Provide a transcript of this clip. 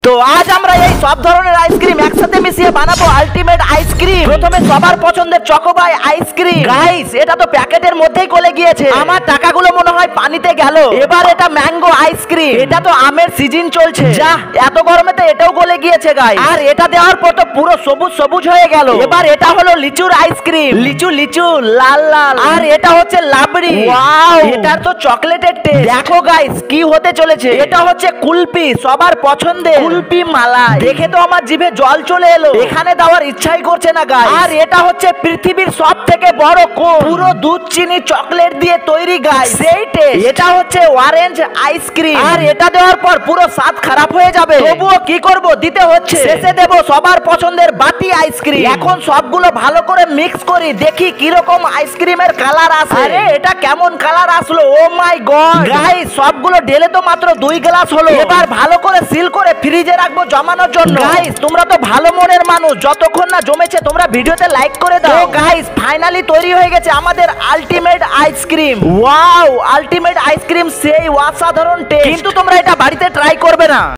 তো আজ আমরা এই সব ধরনের আইসক্রিম একসাথে মিশিয়ে বানাবো আলটিমেট আইসক্রিম। প্রথমে সবার পছন্দের চকোবাই আইসক্রিম। গাইস, এটা তো প্যাকেটের মধ্যেই গলে গিয়েছে, আমার টাকাগুলো মনে হয় পানিতে গেল। এবার এটা ম্যাঙ্গো আইসক্রিম, এটা তো আমের সিজন চলছে। যা, এত গরমে তো এটাও গলে গিয়েছে গাইস। আর এটা দেওয়ার পর তো পুরো সবুজ সবুজ হয়ে গেল। এবার এটা হলো লিচুর আইসক্রিম, লিচু লিচু লাল লাল। আর এটা হচ্ছে লাবড়ি, ওয়াও, এটার তো চকলেটের টেস্ট। দেখো গাইস কি হতে চলেছে। এটা হচ্ছে কুলপি, সবার পছন্দের কুলপি মালাই। দেখে তো আমার জিভে জল চলে এলো, এখানে দেওয়ার ইচ্ছাই করছে না গাইস। আর এটা হচ্ছে পৃথিবীর সব থেকে বড় কোন, পুরো দুধ চিনি চকলেট দিয়ে তৈরি গাইস, সেই টেস্ট। এটা হচ্ছে অরেঞ্জ আইসক্রিম, আর এটা দেওয়ার পর পুরো স্বাদ খারাপ হয়ে যাবে, তবুও কি করব, দিতে হচ্ছে। শেষে দেব সবার পছন্দের বাটি আইসক্রিম। এখন সবগুলো ভালো করে মিক্স করি, দেখি কি রকম আইসক্রিমের কালার আসে। আরে এটা কেমন কালার আসলো, ও মাই গড গাইস, সবগুলো ঢেলে তো মাত্র 2 গ্লাস হলো। এবার ভালো করে সিল করে ফ্রিজে রাখবো জমানোর জন্য। গাইস, তোমরা তো ভালো মনের মানুষ, যতক্ষণ না জমেছে তোমরা ভিডিওতে লাইক করে দাও। গাইস, ফাইনালি তৈরি হয়ে গেছে আমাদের ultimate ice cream. Wow, ultimate ice cream সেই অসাধারণ টেস্ট। কিন্তু তোমরা এটা বাড়িতে ট্রাই করবে না।